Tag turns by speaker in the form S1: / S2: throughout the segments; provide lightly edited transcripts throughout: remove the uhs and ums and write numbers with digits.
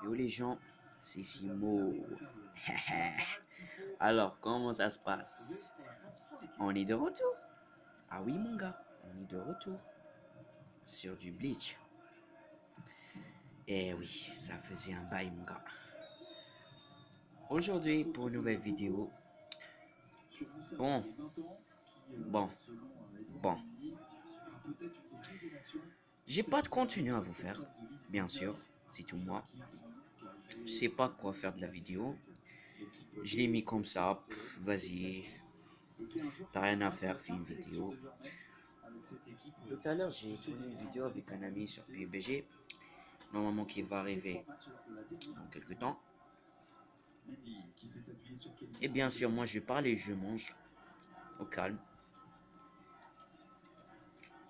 S1: Yo les gens, c'est Simo. Alors, comment ça se passe? On est de retour? Ah oui mon gars, on est de retour sur du Bleach. Eh oui, ça faisait un bail mon gars. Aujourd'hui, pour une nouvelle vidéo. Bon, bon, bon. J'ai pas de contenu à vous faire, bien sûr, c'est tout moi. Je sais pas quoi faire de la vidéo. Je l'ai mis comme ça, vas-y. T'as rien à faire, fais une vidéo. Tout à l'heure, j'ai tourné une vidéo avec un ami sur PUBG. Normalement, qui va arriver dans quelques temps. Et bien sûr, moi je parle et je mange au calme.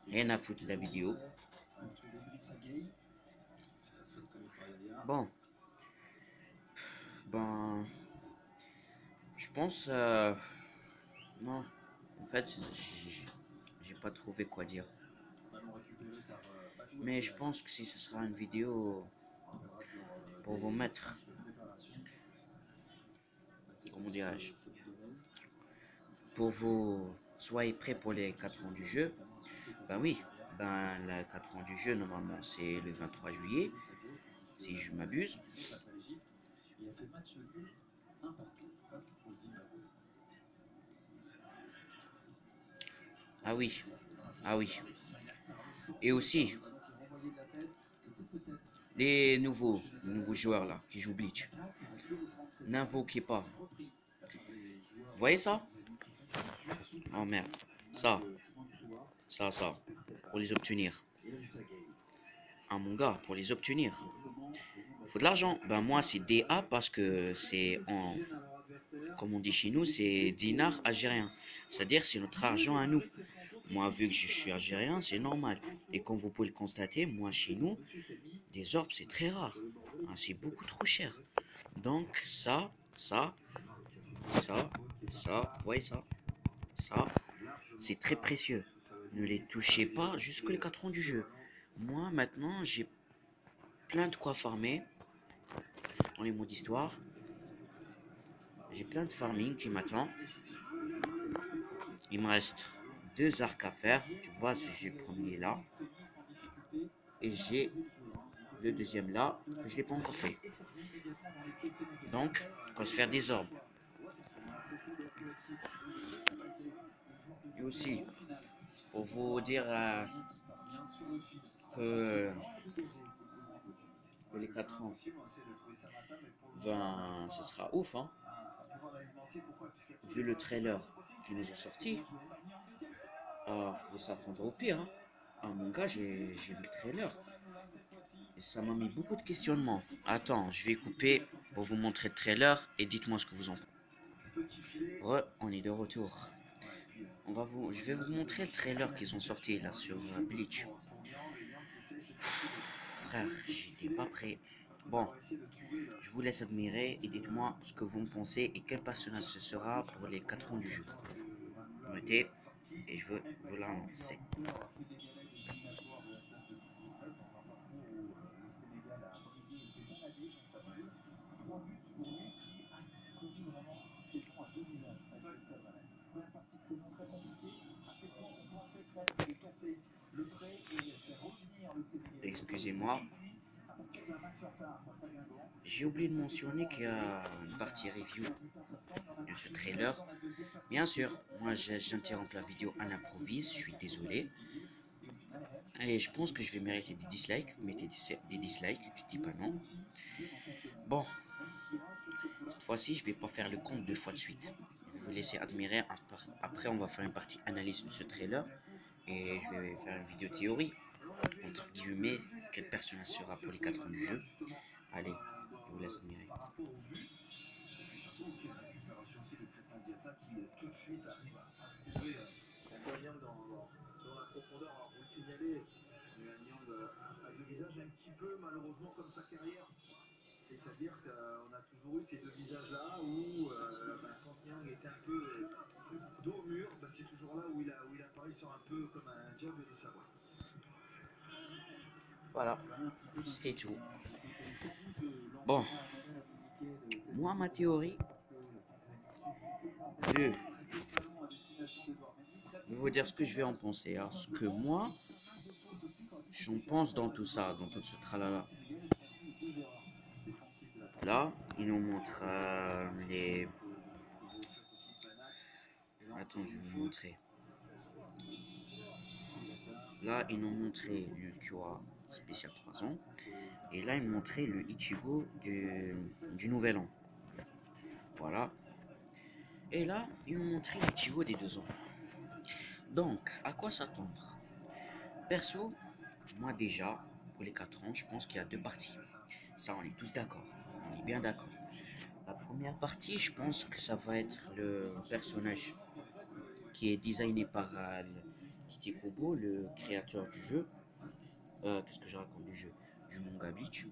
S1: Rien à foutre de la vidéo. Bon. Ben. Je pense. Non. En fait, j'ai pas trouvé quoi dire. Mais je pense que si ce sera une vidéo pour vous mettre. Comment dirais-je? Pour vous. Soyez prêts pour les 4 ans du jeu. Ben oui. Ben, les 4 ans du jeu, normalement, c'est le 23 juillet. Si je m'abuse. Ah oui. Ah oui. Et aussi, les nouveaux joueurs là qui jouent Bleach. N'invoquez pas. Vous voyez ça? Oh merde. Ça. Pour les obtenir. Ah mon gars, pour les obtenir. Faut de l'argent. Ben moi c'est DA parce que c'est en. Comme on dit chez nous, c'est dinar algérien. C'est-à-dire c'est notre argent à nous. Moi vu que je suis algérien, c'est normal. Et comme vous pouvez le constater, moi chez nous, des orbes c'est très rare. Ah, c'est beaucoup trop cher. Donc ça, vous voyez ça, c'est très précieux. Ne les touchez pas jusqu'aux les 4 ans du jeu. Moi maintenant j'ai plein de quoi farmer dans les modes d'histoire. J'ai plein de farming qui m'attend. Il me reste 2 arcs à faire. Tu vois, j'ai le premier là. Et j'ai le deuxième là que je n'ai pas encore fait. Donc, on va se faire des orbes. Et aussi, pour vous dire que les 4 ans, ben, ce sera ouf, hein. Vu le trailer qui nous est sorti, faut s'attendre au pire, hein. Ah mon gars, j'ai vu le trailer. Et ça m'a mis beaucoup de questionnements. Attends, je vais couper pour vous montrer le trailer et dites-moi ce que vous en pensez. On est de retour. Je vais vous montrer le trailer qu'ils ont sorti là sur Bleach. Frère, j'étais pas prêt. Bon, je vous laisse admirer et dites-moi ce que vous en pensez et quel personnage ce sera pour les 4 ans du jeu. Notez et je veux vous l'annoncer. Excusez-moi. J'ai oublié de mentionner qu'il y a une partie review de ce trailer. Bien sûr, moi j'interromps la vidéo à l'improviste, je suis désolé. Et je pense que je vais mériter des dislikes. Mettez des dislikes, je dis pas non. Bon, cette fois-ci, je vais pas faire le compte 2 fois de suite. Je vais vous laisser admirer. Après, on va faire une partie analyse de ce trailer. Et je vais faire une vidéo théorie. Entre guillemets, quel personnage sera pour les 4 ans du jeu. Allez, je vous laisse admirer.
S2: C'est-à-dire qu'on a toujours eu ces deux visages-là où, quand Yang était un peu dos au mur, c'est toujours là où il apparaît sur un peu comme un diable de sa voix.
S1: Voilà, c'était tout. Bon, moi, ma théorie, je vais vous dire ce que je vais en penser. Alors, ce que moi, j'en pense dans tout ça, dans tout ce tralala. Là, il nous montre les... Attends, je vais vous montrer. Là, ils nous montraient le Cura spécial 3 ans. Et là, ils nous montraient le Ichigo du Nouvel An. Voilà. Et là, ils nous montraient l'Ichigo des 2 ans. Donc, à quoi s'attendre? Perso, moi déjà, pour les 4 ans, je pense qu'il y a 2 parties. Ça, on est tous d'accord. On est bien d'accord. La première partie, je pense que ça va être le personnage qui est designé par Tite Kubo, le créateur du jeu. Qu'est-ce que je raconte du jeu? Du manga Bleach.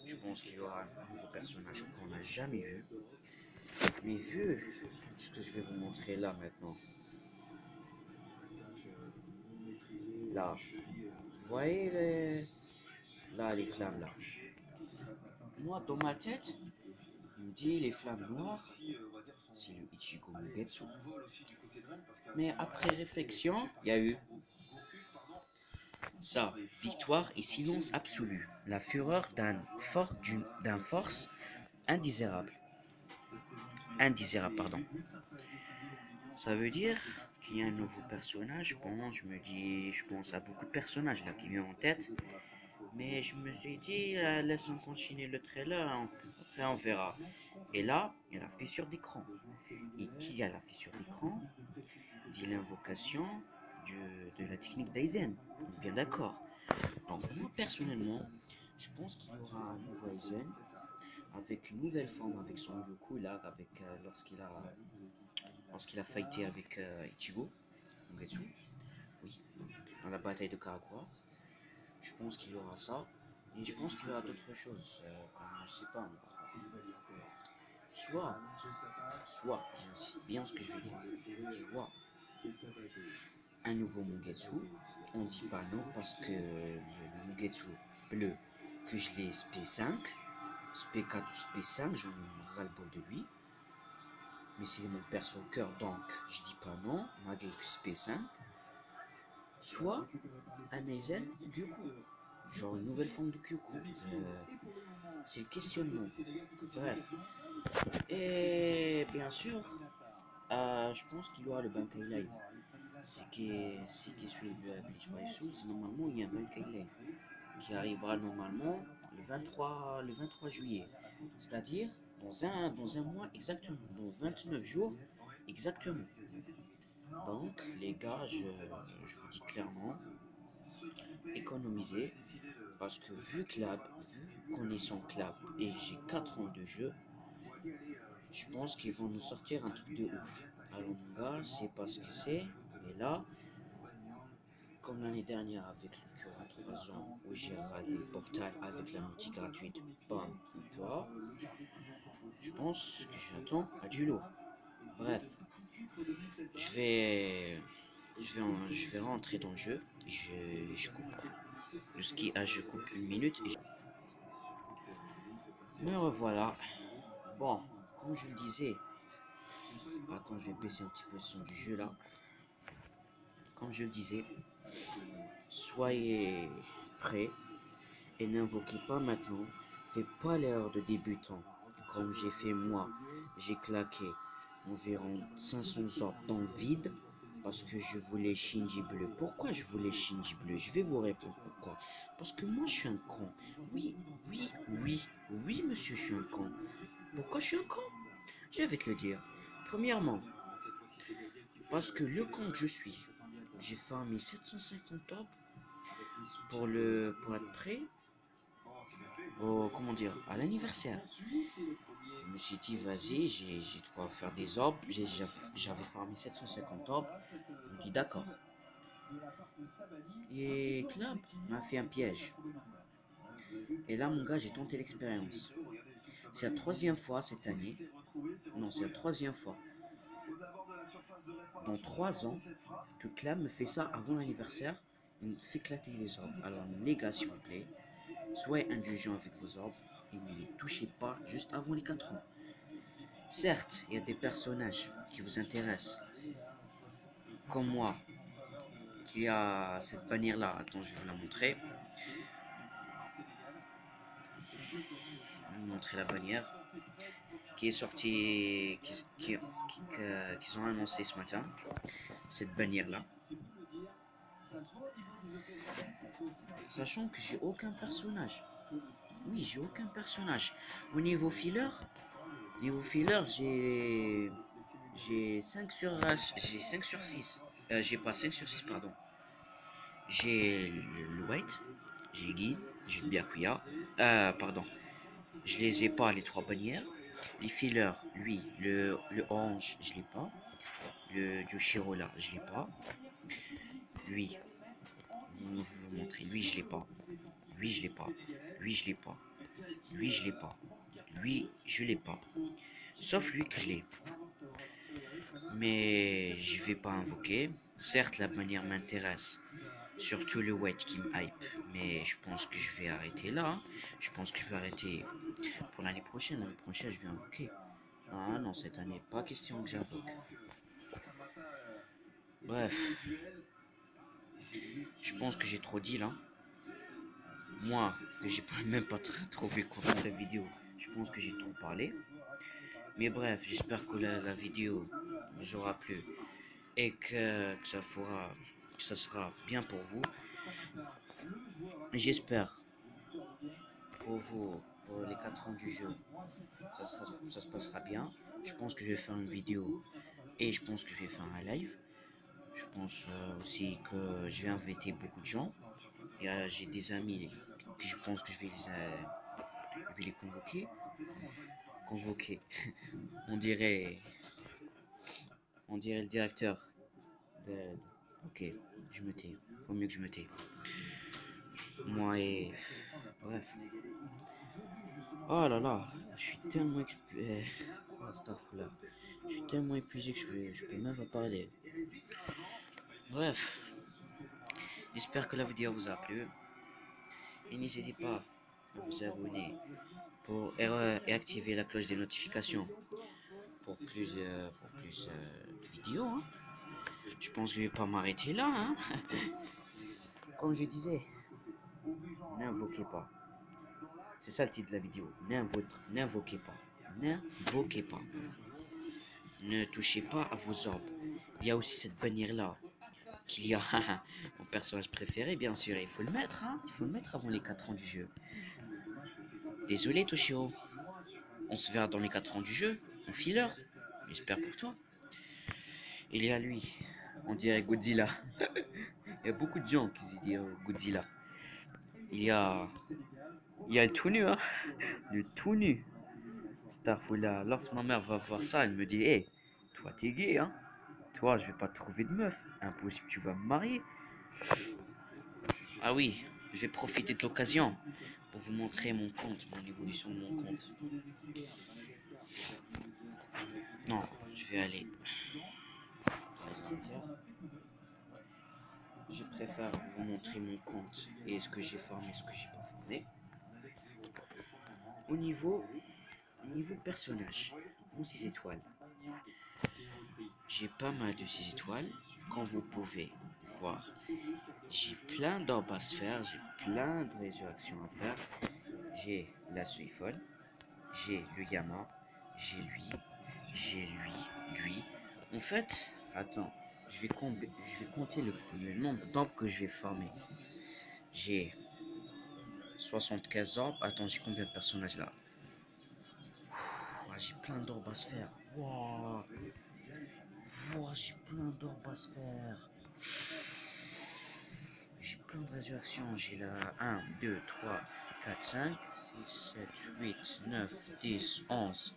S1: Je pense qu'il y aura un nouveau personnage qu'on n'a jamais vu. Mais vu ce que je vais vous montrer là maintenant. Là, vous voyez les flammes là. Moi, dans ma tête, il me dit les flammes noires, c'est le Ichigo Mugetsu. Mais après réflexion, il y a eu ça, victoire et silence absolu, la fureur d'un force indésirable. Pardon. Ça veut dire qu'il y a un nouveau personnage. Bon, je pense à beaucoup de personnages là qui viennent en tête. Mais je me suis dit, laissons continuer le trailer, après on verra. Et là, il y a la fissure d'écran. Et qui a la fissure d'écran dit l'invocation de la technique d'Aizen. On est bien d'accord. Donc moi personnellement, je pense qu'il y aura un nouveau Aizen avec une nouvelle forme, avec son Yoku là, avec lorsqu'il a fighté avec Ichigo, Mugetsu, oui, dans la bataille de Karakura. Je pense qu'il y aura ça. Et je pense qu'il y aura d'autres choses, comme je sais pas. Soit, j'insiste bien ce que je vais dire, soit un nouveau Mugetsu. On dit pas non parce que le Mugetsu bleu que je l'ai SP5, SP4 ou SP5, j'en ai ras-le-bol de lui. Mais c'est mon perso au cœur, donc je dis pas non, malgré que SP5. Soit un Aizen Gyuku, genre une nouvelle forme de Gyuku. C'est le questionnement. Bref. Et bien sûr, je pense qu'il y aura le Bankai Live. C'est qui suit le Bleach by Souls, normalement il y a un Bankai Live qui arrivera normalement le 23 juillet. C'est-à-dire dans un mois exactement, dans 29 jours exactement. Donc les gars, je vous dis clairement, économisez. Parce que vu connaissant Clap et j'ai 4 ans de jeu, je pense qu'ils vont nous sortir un truc de ouf. Alors mon gars, c'est pas ce que c'est. Et là, comme l'année dernière avec le Cura 3 ans, où j'ai râlé Portal avec la multi gratuite, bam, victoire. Je pense que j'attends à du lourd. Bref, je vais rentrer dans le jeu. Je coupe. Je coupe 1 minute et me revoilà. Bon, comme je le disais, attends, je vais baisser un petit peu le son du jeu là. Comme je le disais, soyez prêts et n'invoquez pas maintenant. Faites pas l'erreur de débutant. Comme j'ai fait moi, j'ai claqué environ 500 orbes dans le vide parce que je voulais Shinji bleu. Pourquoi je voulais Shinji bleu? Je vais vous répondre pourquoi. Parce que moi je suis un con. Oui, monsieur, je suis un con. Pourquoi je suis un con? Je vais te le dire. Premièrement, parce que le con que je suis, j'ai farmé 750 orbes pour être prêt comment dire, à l'anniversaire. Je me suis dit, vas-y, j'ai de quoi faire des orbes. J'avais farmé 750 orbes. Je me dis, d'accord. Et Club m'a fait un piège. Et là, mon gars, j'ai tenté l'expérience. C'est la 3e fois cette année. Non, c'est la 3e fois. Dans 3 ans, que Club me fait ça avant l'anniversaire. Il me fait éclater les orbes. Alors, les gars, s'il vous plaît, soyez indulgents avec vos orbes et ne les touchez pas juste avant les 4 ans. Certes, il y a des personnages qui vous intéressent, comme moi, qui a cette bannière-là. Attends, je vais vous la montrer. Je vais vous montrer la bannière qui est sortie, qu'ils ont annoncé ce matin. Cette bannière-là. Sachant que j'ai aucun personnage. Oui, j'ai aucun personnage. Au niveau filler, j'ai 5 sur 6. J'ai pas 5 sur 6, pardon. J'ai le White, j'ai Guy, j'ai le Byakuya. Pardon. Je les ai pas, les 3 bannières. Les fillers, lui, le orange, je l'ai pas. Le Joshiro là, je l'ai pas. Lui, je vais vous montrer. Lui, je l'ai pas. Lui, je l'ai pas. Lui, je l'ai pas. Lui, je l'ai pas. Lui, je l'ai pas. Sauf lui que je l'ai. Mais je vais pas invoquer. Certes, la bannière m'intéresse. Surtout le white qui me hype. Mais je pense que je vais arrêter là. Hein. Je pense que je vais arrêter pour l'année prochaine. L'année prochaine, je vais invoquer. Ah non, cette année, pas question que j'invoque. Bref. Je pense que j'ai trop dit là. Moi, que j'ai même pas trouvé le contenu de la vidéo. Je pense que j'ai trop parlé. Mais bref, j'espère que la vidéo vous aura plu. Et que ça sera bien pour vous. J'espère pour vous, pour les 4 ans du jeu, ça se passera bien. Je pense que je vais faire une vidéo et je pense que je vais faire un live. Je pense aussi que je vais inviter beaucoup de gens. J'ai des amis que je pense que je vais les convoquer. Convoquer. on dirait le directeur de... Ok, je me tais. Vaut mieux que je me tais. Moi et... Bref. Oh là là, je suis tellement épuisé. Oh, je suis tellement épuisé que je peux même pas parler. Bref. J'espère que la vidéo vous a plu. Et n'hésitez pas à vous abonner et activer la cloche des notifications pour plus de vidéos. Hein. Je pense que je vais pas m'arrêter là. Hein. Comme je disais, n'invoquez pas. C'est ça le titre de la vidéo. N'invoquez pas. N'invoquez pas. Ne touchez pas à vos orbes. Il y a aussi cette bannière-là. Qu'il y a mon personnage préféré, bien sûr. Il faut le mettre. Hein. Il faut le mettre avant les 4 ans du jeu. Désolé, Toshiro. On se verra dans les 4 ans du jeu. En filler. J'espère pour toi. Il y a lui. On dirait Godzilla. Il y a beaucoup de gens qui se disent Godzilla. Il y a le tout nu, hein. Le tout nu. Starfula. Lorsque ma mère va voir ça, elle me dit, hé, toi t'es gay, hein. Toi, je vais pas te trouver de meuf. Impossible, tu vas me marier. Ah oui, je vais profiter de l'occasion pour vous montrer mon compte, mon évolution de mon compte. Non, je vais aller dans les inventaires. Je préfère vous montrer mon compte et ce que j'ai formé, ce que j'ai pas formé. Au niveau personnage, mon 6 étoiles. J'ai pas mal de 6 étoiles, comme vous pouvez voir. J'ai plein d'orbes à se faire, j'ai plein de résurrections à faire. J'ai la Suifol, j'ai le Yama, j'ai lui. En fait, attends, je vais compter le nombre d'orbes que je vais former. J'ai 75 orbes. Attends, j'ai combien de personnages là? J'ai plein d'orbes à se faire. Wow. J'ai plein d'orbes à se faire. J'ai plein de résurrections. J'ai la 1, 2, 3, 4, 5, 6, 7, 8, 9, 10, 11.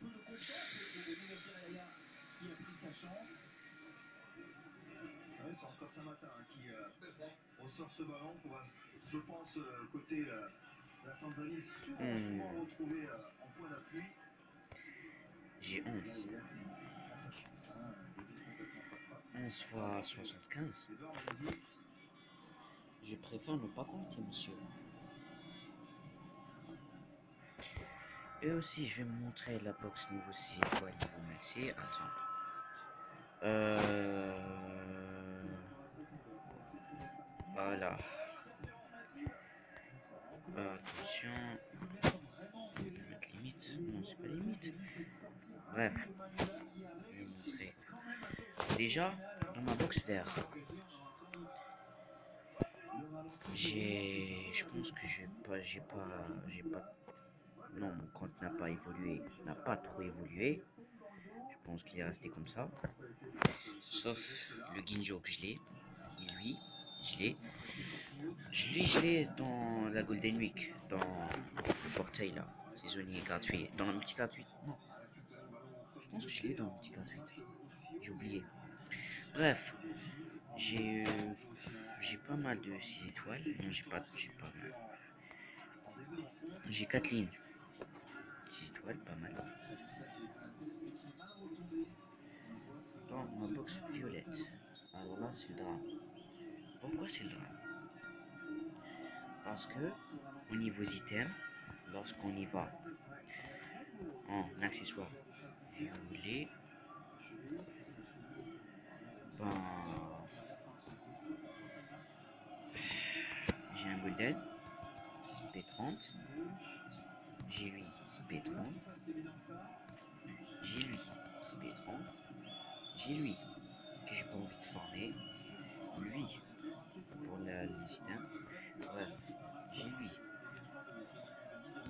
S2: C'est encore Samata qui ressort ce ballon qu'on va, je pense, côté la Tanzanie, souvent retrouvé en point d'appui.
S1: J'ai 11. 11 fois 75. Je préfère ne pas compter, monsieur. Et aussi, je vais me montrer la box niveau 6 étoiles, niveau maxi. Attends. Voilà. Attention. Je vais mettre limite. Non, c'est pas limite. Bref. Je vais vous montrer. Déjà, dans ma box vert, je pense que j'ai pas, non, mon compte n'a pas évolué, n'a pas trop évolué. Je pense qu'il est resté comme ça. Sauf le Ginjo que je l'ai. Et lui, je l'ai. Je l'ai dans la Golden Week, dans le portail là. Saisonnier gratuit. Dans le multi gratuit. Non. Je pense que je l'ai dans le multi gratuit. J'ai oublié. Bref. J'ai pas mal de 6 étoiles. Non, j'ai pas mal. J'ai 4 lignes. 6 étoiles, pas mal. Dans ma box violette. Alors là, c'est le drame. Pourquoi c'est le drame? Parce que, au niveau items, lorsqu'on y va en accessoire violet, ben, j'ai un golden, SP30, j'ai lui SP30, j'ai lui SP30, j'ai lui que j'ai pas envie de former, lui pour les items, bref, j'ai lui,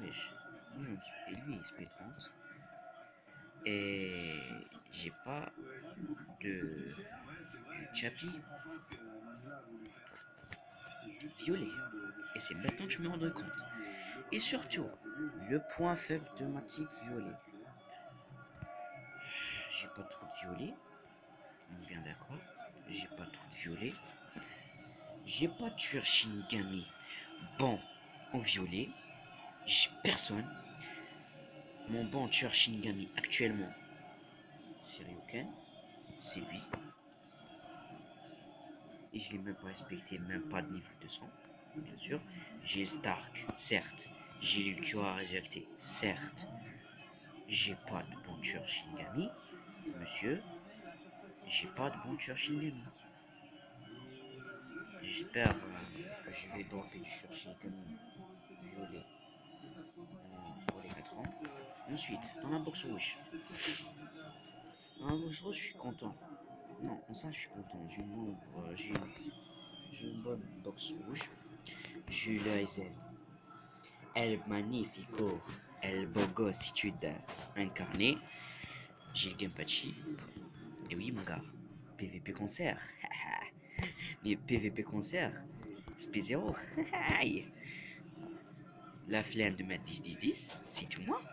S1: wesh, et lui SP30, et j'ai pas de Chappie violet. Et c'est maintenant que je me rends compte. Et surtout, le point faible de ma type violet. J'ai pas trop de violet. On est bien d'accord. J'ai pas trop de violet. J'ai pas de Shinigami bon en violet. J'ai personne. Mon bon Shinigami actuellement, c'est Ryuken. C'est lui. Et je l'ai même pas respecté, même pas de niveau 200. Bien sûr. J'ai Stark, certes. J'ai le QA réjecté, certes. J'ai pas de bon Shinigami. Monsieur, j'ai pas de bon Shinigami. J'espère que je vais dropper du Shinigami violet pour les 4 ans. Ensuite, dans la box rouge. Dans la box rouge, je suis content. Non, ça, je suis content. J'ai une bonne box rouge. J'ai eu le Aizen. El Magnifico. El Bogostitude incarné. J'ai le Genpachi. Et oui, mon gars. PVP concert. Les PVP concert. SP0. La flemme de mettre 10-10-10. C'est tout moi.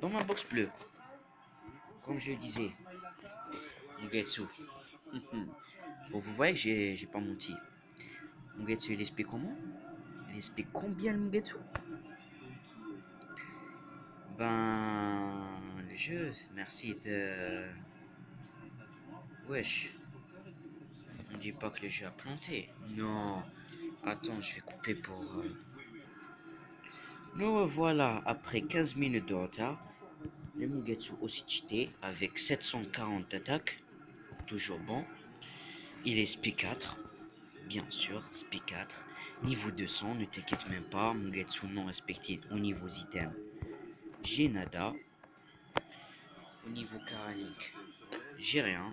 S1: Dans ma box bleue. Comme je le disais. Mugetsu. Bon, vous voyez que j'ai pas menti. Mugetsu, il SP comment? Il SP combien le Mugetsu? Ben, le jeu, merci de... Wesh. On dit pas que le jeu a planté. Non. Attends, je vais couper pour... Nous voilà, après 15 minutes de retard. Le Mugetsu aussi cheaté avec 740 d'attaque. Toujours bon. Il est SP4. Bien sûr, SP4. Niveau 200, ne t'inquiète même pas. Mugetsu non respecté au niveau item. J'ai nada. Au niveau caranique, j'ai rien.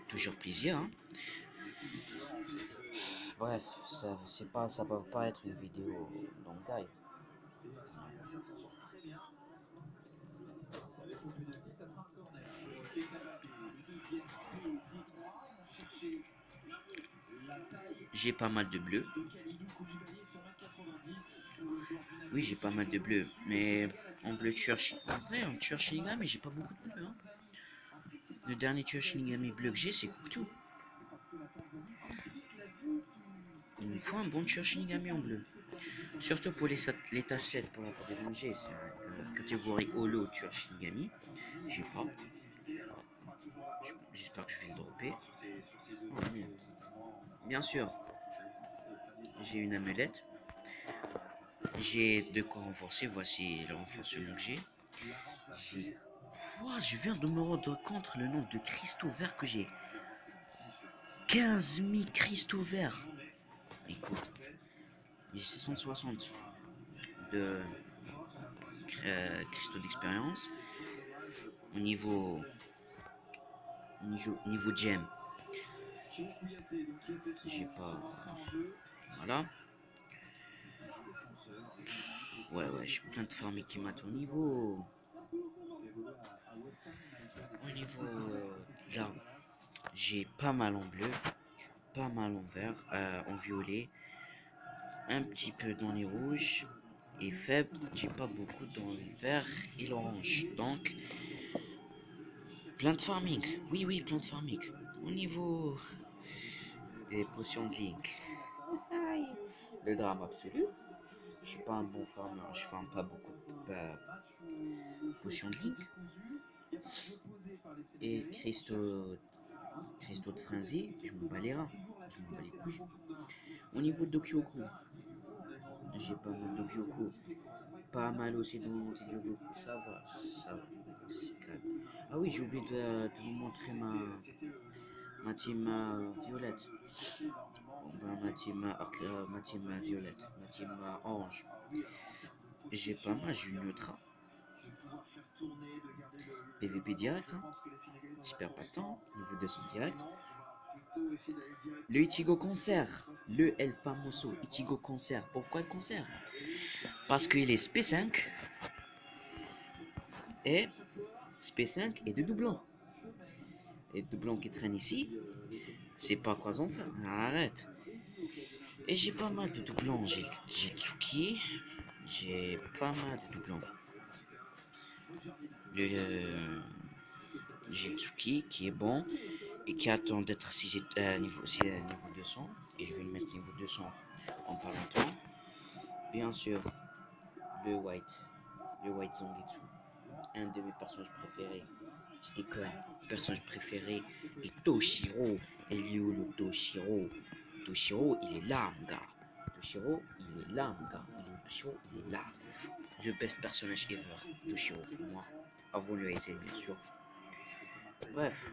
S1: Toujours plaisir. Hein. Bref, ça va pas être une vidéo longue. J'ai pas mal de bleu. Oui, j'ai pas mal de bleu. Mais en bleu après, en Shinigami, j'ai pas beaucoup de bleu. Hein. Le dernier Shinigami bleu que j'ai, c'est Cocteau. Il me faut un bon Shinigami en bleu. Surtout pour les tassettes pour la déranger. C'est une catégorie holo Shinigami. J'ai pas. J'espère que je vais le dropper. Oh, bien sûr, j'ai une amulette. J'ai de quoi renforcer. Voici le renforcement que j'ai. Ouah, je viens de me rendre compte le nombre de cristaux verts que j'ai. 15 000 cristaux verts. Écoute, j'ai 660 de cristaux d'expérience. Au niveau gem, j'ai pas. Voilà. Ouais, je suis plein de farming qui m'attendent. Au niveau là, j'ai pas mal en bleu, pas mal en vert, en violet, un petit peu dans les rouges et faible. J'ai pas beaucoup dans les verts et l'orange. Donc, plein de farming. Oui, plein de farming. Au niveau des potions de Link, le drame absolu. Je suis pas un bon farmer, je farme pas beaucoup de potions de Link. Et cristaux de frenzy, je m'en bats les reins, je m'en bats les couilles. Au niveau de Dokyoku, j'ai pas mal de Dokyoku. Pas mal aussi de Dokyoku, ça va, c'est calme. Ah oui, j'ai oublié de vous montrer ma team violette. Bon ben ma team violette, ma team orange. J'ai pas mal, j'ai une Neutra. PVP direct, hein. Je perds pas de temps, niveau 200 direct. Le Ichigo Concert, le El Famoso Ichigo Concert. Pourquoi le concert? Parce qu'il est SP5 et SP5 et deux doublons. Et doublons qui traînent ici, c'est pas quoi en faire. Arrête. Et j'ai pas mal de doublons. J'ai Tsuki, j'ai pas mal de doublons. J'ai Tsuki qui est bon et qui attend d'être niveau 200. Et je vais le mettre niveau 200 en pas longtemps. Bien sûr, le White Zangetsu, un de mes personnages préférés. Je déconne, mon personnage préféré est Toshiro. Et il est où le Toshiro? Toshiro, il est là, mon gars. Toshiro, il est là, mon gars. Toshiro, il est là. Le best personnage ever, Toshiro, pour moi. Avant le Aizen, bien sûr. Bref,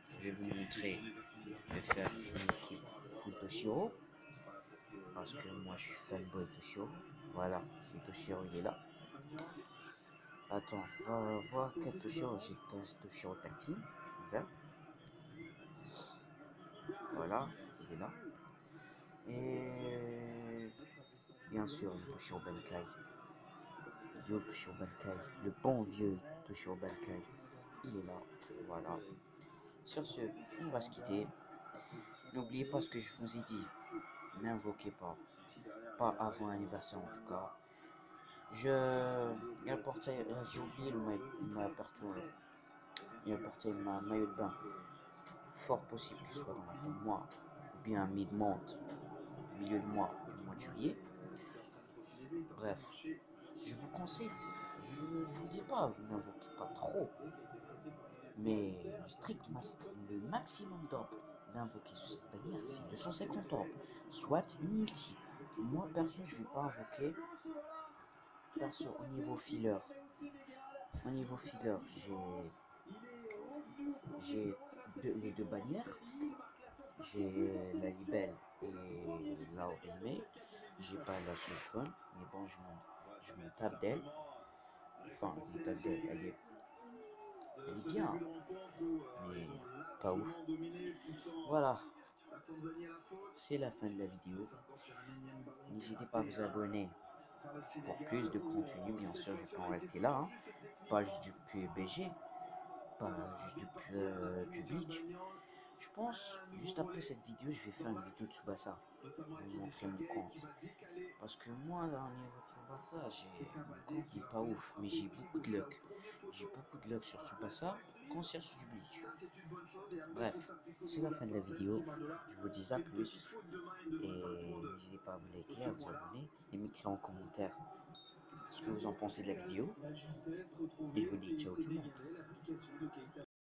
S1: je vais vous montrer. Je vais faire une équipe full Toshiro. Parce que moi, je suis fanboy Toshiro. Voilà, le Toshiro, il est là. Attends, on va voir quel Toshiro. J'ai 15 Toshiro tactile. Vert. Voilà, il est là. Et bien sûr, le Toshiro Bankai. Le Toshiro Bankai. Le bon vieux Toshiro Bankai. Il est là. Voilà. Sur ce, on va se quitter. N'oubliez pas ce que je vous ai dit. N'invoquez pas. Pas avant l'anniversaire en tout cas. Il a porté, j'ai oublié ma partout. Il a porté ma maillot de bain. Fort possible qu'il soit dans la fin de mois. Ou bien mid-month. Milieu de mois du mois de juillet. Bref. Je vous conseille, je vous dis pas, vous n'invoquez pas trop. Mais le maximum d'orbes d'invoquer sur cette bannière, c'est 250 orbes. Soit une multi. Moi, perso, je vais pas invoquer. Perso, au niveau filler, j'ai les deux bannières. J'ai la libelle et la orimée. J'ai pas la sulfone, mais bon, je me tape d'elle. Enfin, je me tape d'elle, elle est bien, mais pas ouf. Voilà, c'est la fin de la vidéo. N'hésitez pas à vous abonner pour plus de contenu. Bien sûr, je peux en rester là, hein. Pas juste du PUBG, pas juste du Bleach. Je pense, juste après cette vidéo, je vais faire une vidéo de Tsubasa pour vous montrer mon compte. Parce que moi, là, au niveau de Tsubasa, mon compte n'est pas ouf, mais j'ai beaucoup de luck. J'ai beaucoup de luck sur Tsubasa, concert sur du Bleach. Bref, c'est la fin de la vidéo. Je vous dis à plus. Et n'hésitez pas à vous liker, à vous abonner et m'écrire en commentaire ce que vous en pensez de la vidéo. Et je vous dis ciao tout le monde.